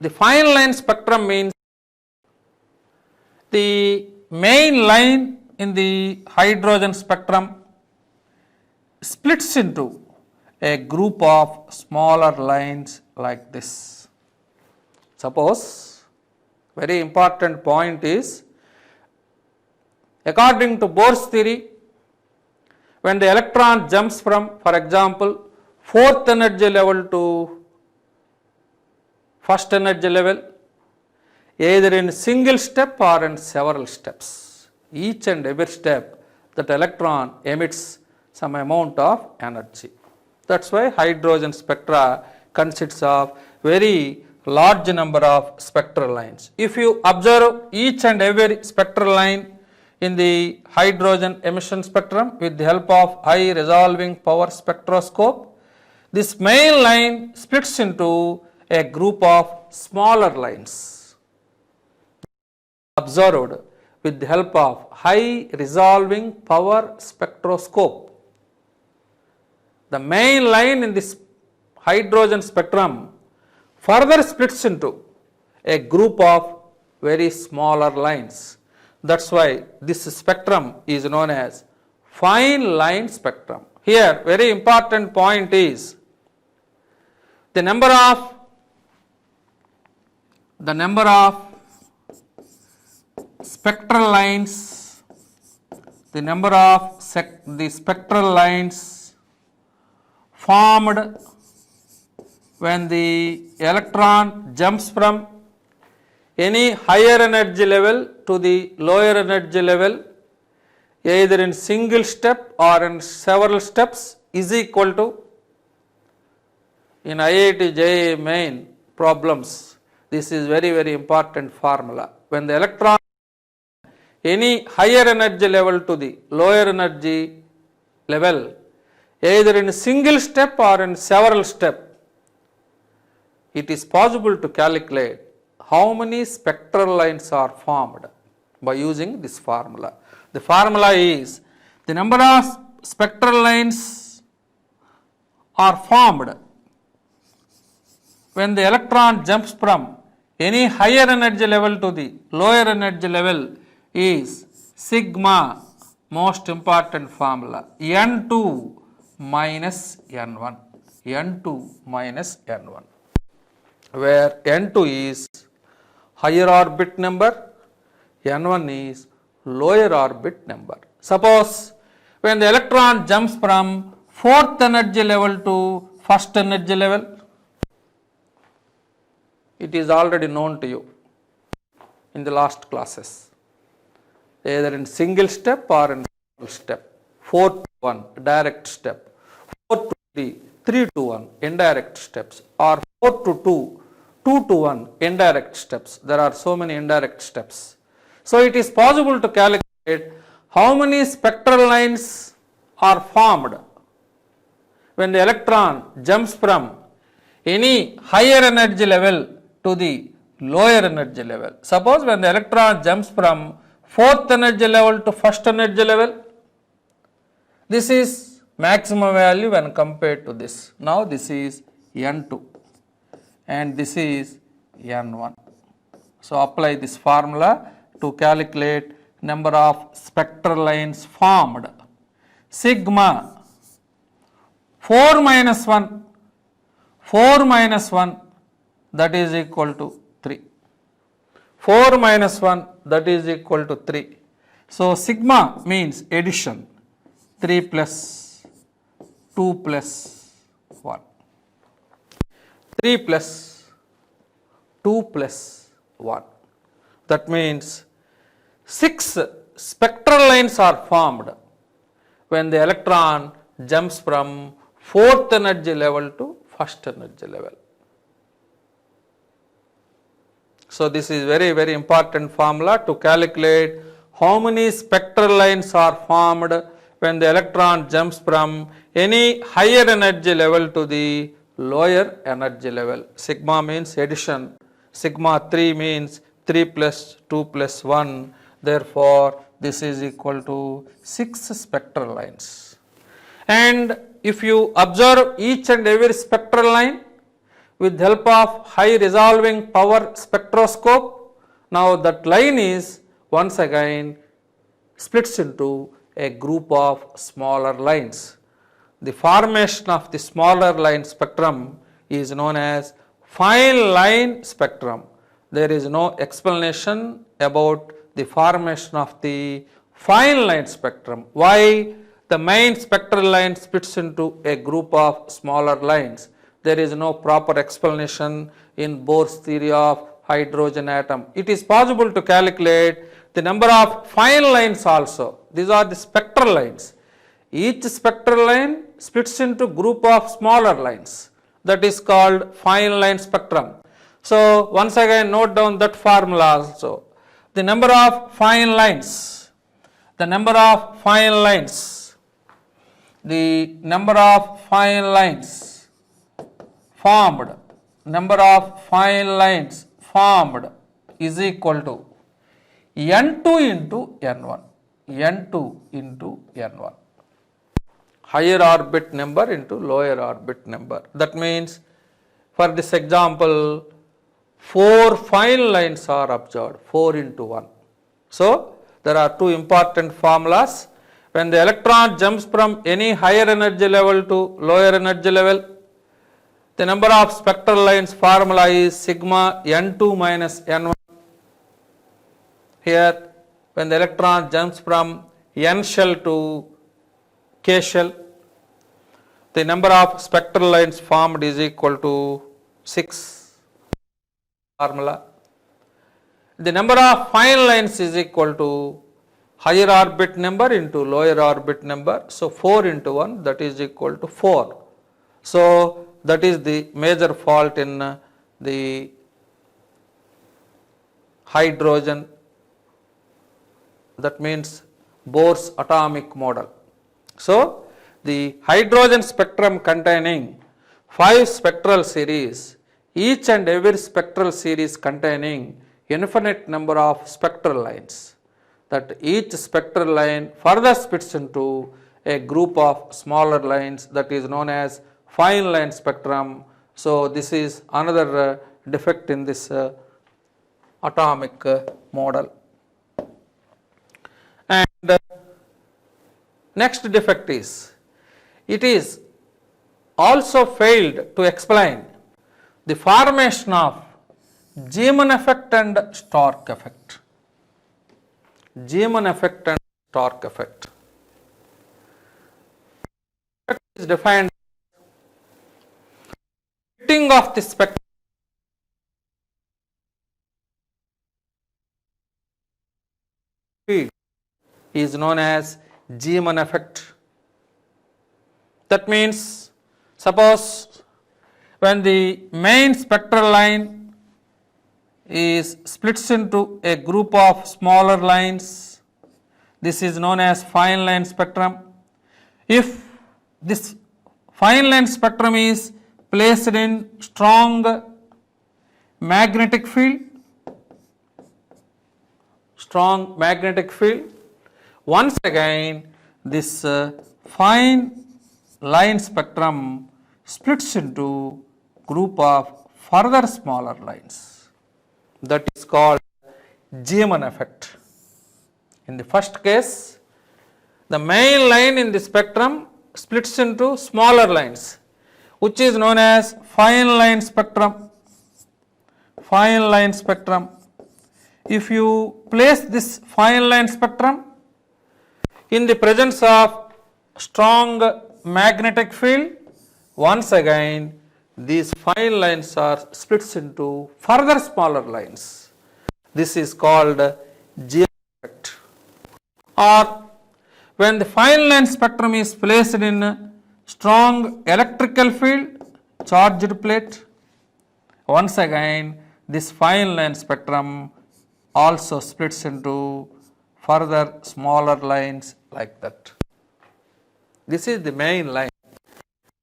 The fine line spectrum means the main line in the hydrogen spectrum splits into a group of smaller lines like this. Suppose, very important point is, according to Bohr's theory, when the electron jumps from, for example, 4th energy level to 1st energy level, either in single step or in several steps, each and every step that electron emits some amount of energy. That is why hydrogen spectra consists of very large number of spectral lines. If you observe each and every spectral line in the hydrogen emission spectrum with the help of high resolving power spectroscope, this main line splits into a group of smaller lines observed with the help of high resolving power spectroscope. The main line in this hydrogen spectrum further splits into a group of very smaller lines. That is why this spectrum is known as fine line spectrum. Here, very important point is the number of spectral lines, the number of the spectral lines formed when the electron jumps from any higher energy level to the lower energy level, either in single step or in several steps, is equal to, in IIT JEE main problems, This is very, very important formula. When the electron any higher energy level to the lower energy level, either in a single step or in several steps, it is possible to calculate how many spectral lines are formed by using this formula. The formula is the number of spectral lines are formed when the electron jumps from any higher energy level to the lower energy level is sigma, most important formula, n2 minus n1, n2 minus n1, where n2 is higher orbit number, n1 is lower orbit number. Suppose when the electron jumps from fourth energy level to first energy level, it is already known to you in the last classes, either in single step or in single step. 4 to 1 direct step, 4 to 3, 3 to 1 indirect steps, or 4 to 2, 2 to 1 indirect steps. There are so many indirect steps. So it is possible to calculate how many spectral lines are formed when the electron jumps from any higher energy level to the lower energy level. Suppose when the electron jumps from fourth energy level to first energy level, this is maximum value when compared to this. Now this is n2 and this is n1. So apply this formula to calculate number of spectral lines formed. Sigma 4 minus 1, 4 minus 1, that is equal to 3. 4 minus 1, that is equal to 3. So sigma means addition, 3 plus 2 plus 1. 3 plus 2 plus 1. That means 6 spectral lines are formed when the electron jumps from fourth energy level to first energy level. So this is very, very important formula to calculate how many spectral lines are formed when the electron jumps from any higher energy level to the lower energy level. Sigma means addition, sigma 3 means 3 plus 2 plus 1, therefore this is equal to 6 spectral lines. And if you observe each and every spectral line with help of high resolving power spectroscope, now that line is once again splits into a group of smaller lines. The formation of the smaller line spectrum is known as fine line spectrum. There is no explanation about the formation of the fine line spectrum. Why the main spectral line splits into a group of smaller lines? There is no proper explanation in Bohr's theory of hydrogen atom. It is possible to calculate the number of fine lines also. These are the spectral lines. Each spectral line splits into group of smaller lines. That is called fine line spectrum. So once again note down that formula also. The number of fine lines, the number of fine lines, the number of fine lines formed, number of fine lines formed is equal to n2 into n1, n2 into n1. Higher orbit number into lower orbit number. That means for this example, 4 fine lines are observed, 4 into 1. So there are two important formulas. When the electron jumps from any higher energy level to lower energy level, the number of spectral lines formula is sigma n2 minus n1. Here when the electron jumps from n shell to k shell, the number of spectral lines formed is equal to 6. Formula. The number of fine lines is equal to higher orbit number into lower orbit number. So 4 into 1, that is equal to 4. So that is the major fault in the hydrogen, that means Bohr's atomic model. So, the hydrogen spectrum containing 5 spectral series, each and every spectral series containing infinite number of spectral lines, that each spectral line further splits into a group of smaller lines, that is known as fine line spectrum. So, this is another defect in this atomic model. And next defect is, it is also failed to explain the formation of Zeeman effect and Stark effect. Zeeman effect and Stark effect. Effect is defined as splitting of the spectrum field is known as Zeeman effect. That means, suppose when the main spectral line is splits into a group of smaller lines, this is known as fine line spectrum. If this fine line spectrum is placed in strong magnetic field, once again this fine line spectrum splits into group of further smaller lines. That is called Zeeman effect. In the first case, the main line in the spectrum splits into smaller lines, which is known as fine line spectrum. Fine line spectrum. If you place this fine line spectrum in the presence of strong magnetic field, once again these fine lines are splits into further smaller lines. This is called Zeeman effect. Or when the fine line spectrum is placed in strong electrical field, charged plate, once again this fine line spectrum also splits into further smaller lines like that. This is the main line.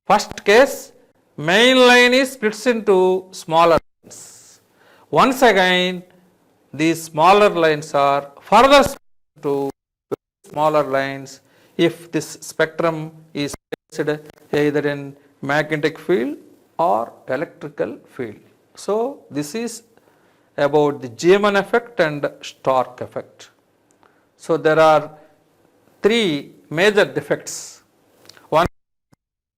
First case, main line is splits into smaller lines. Once again, these smaller lines are further split into smaller lines if this spectrum is placed either in magnetic field or electrical field. So, this is about the Zeeman effect and Stark effect. So, there are 3 major defects. One,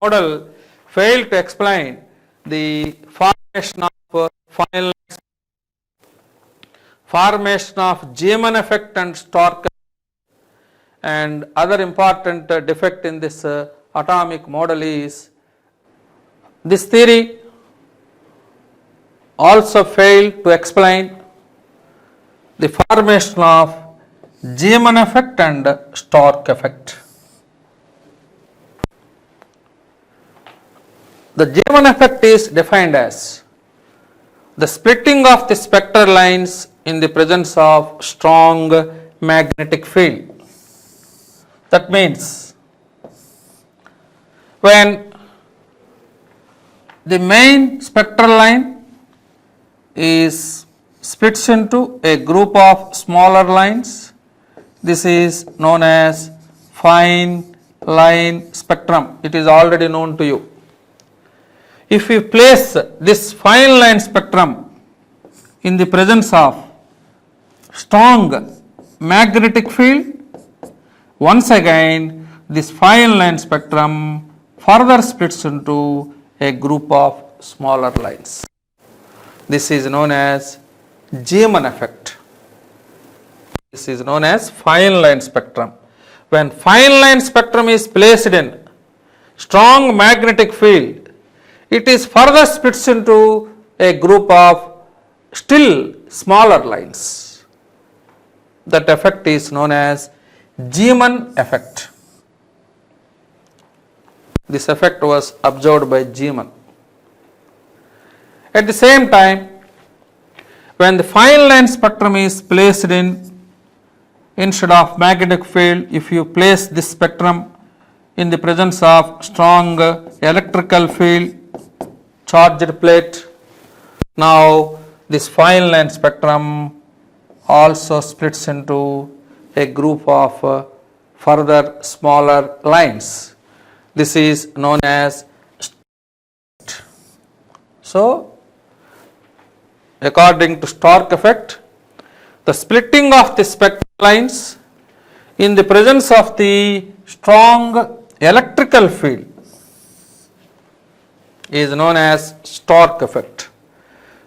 model failed to explain the formation of fine lines, formation of Zeeman effect and Stark effect, and other important defect in this atomic model is this theory also failed to explain the formation of Zeeman effect and Stark effect. The Zeeman effect is defined as the splitting of the spectral lines in the presence of strong magnetic field. That means when the main spectral line is splits into a group of smaller lines, this is known as fine line spectrum. It is already known to you. If you place this fine line spectrum in the presence of strong magnetic field, once again this fine line spectrum further splits into a group of smaller lines. This is known as Zeeman effect. This is known as fine line spectrum. When fine line spectrum is placed in strong magnetic field, it is further splits into a group of still smaller lines. That effect is known as Zeeman effect. This effect was observed by Zeeman. At the same time, when the fine line spectrum is placed instead of magnetic field, if you place this spectrum in the presence of strong electrical field charged plate, now this fine line spectrum also splits into a group of further smaller lines. This is known as. So, according to Stark effect, the splitting of the spectral lines in the presence of the strong electrical field is known as Stark effect.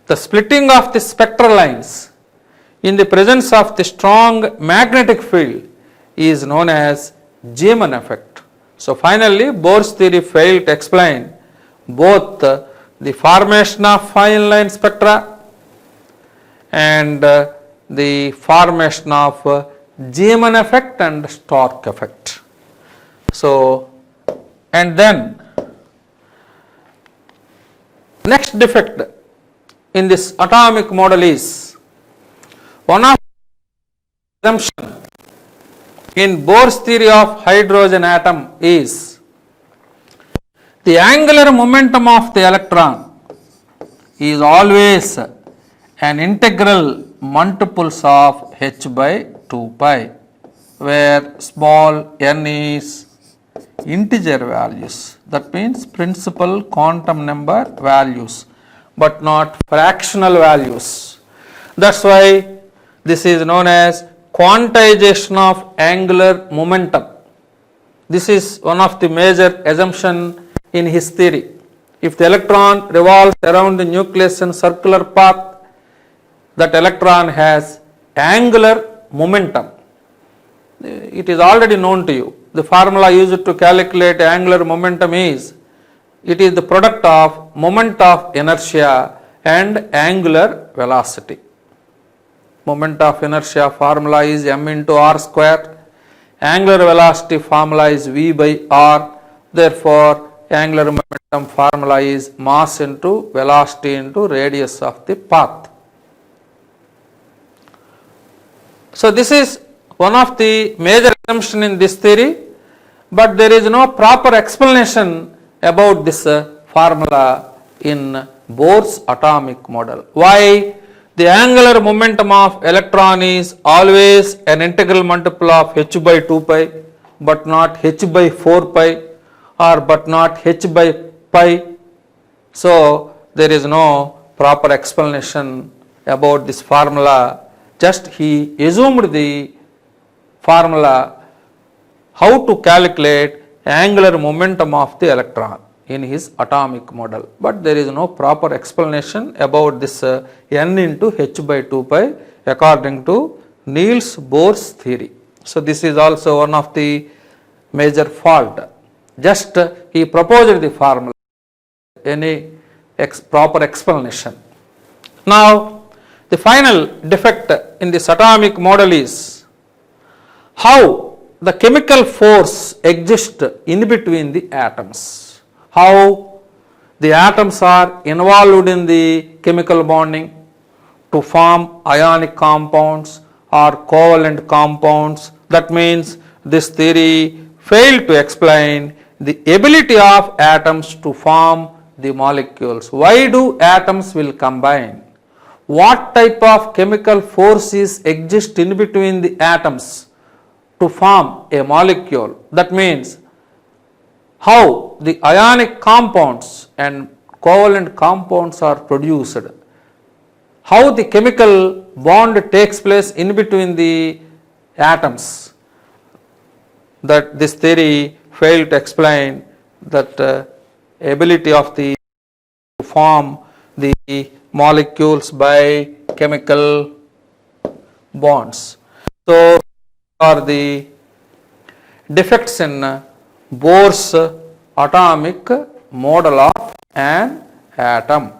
The splitting of the spectral lines in the presence of the strong magnetic field is known as Zeeman effect. So, finally, Bohr's theory failed to explain both the formation of fine line spectra and the formation of Zeeman effect and Stark effect. So, and then next defect in this atomic model is one of the assumptions in Bohr's theory of hydrogen atom is the angular momentum of the electron is always an integral multiples of h by 2 pi, where small n is integer values, that means principal quantum number values, but not fractional values. That's why this is known as quantization of angular momentum. This is one of the major assumptions in his theory. If the electron revolves around the nucleus in circular path, that electron has angular momentum. It is already known to you. The formula used to calculate angular momentum is, it is the product of moment of inertia and angular velocity. Moment of inertia formula is m into r square. Angular velocity formula is v by r. Therefore, angular momentum formula is mass into velocity into radius of the path. So, this is one of the major assumptions in this theory, but there is no proper explanation about this formula in Bohr's atomic model. Why? The angular momentum of electron is always an integral multiple of h by 2 pi, but not h by 4 pi, or but not h by pi. So, there is no proper explanation about this formula. Just he assumed the formula how to calculate angular momentum of the electron in his atomic model, but there is no proper explanation about this n into h by 2 pi according to Niels Bohr's theory. So, this is also one of the major fault. Just he proposed the formula, any proper explanation. Now, the final defect in this atomic model is how the chemical force exists in between the atoms. How the atoms are involved in the chemical bonding to form ionic compounds or covalent compounds. That means this theory failed to explain the ability of atoms to form the molecules. Why do atoms will combine? What type of chemical forces exist in between the atoms to form a molecule? That means how the ionic compounds and covalent compounds are produced, how the chemical bond takes place in between the atoms. That this theory failed to explain that ability of the to form the molecules by chemical bonds. So, are the defects in Bohr's atomic model of an atom.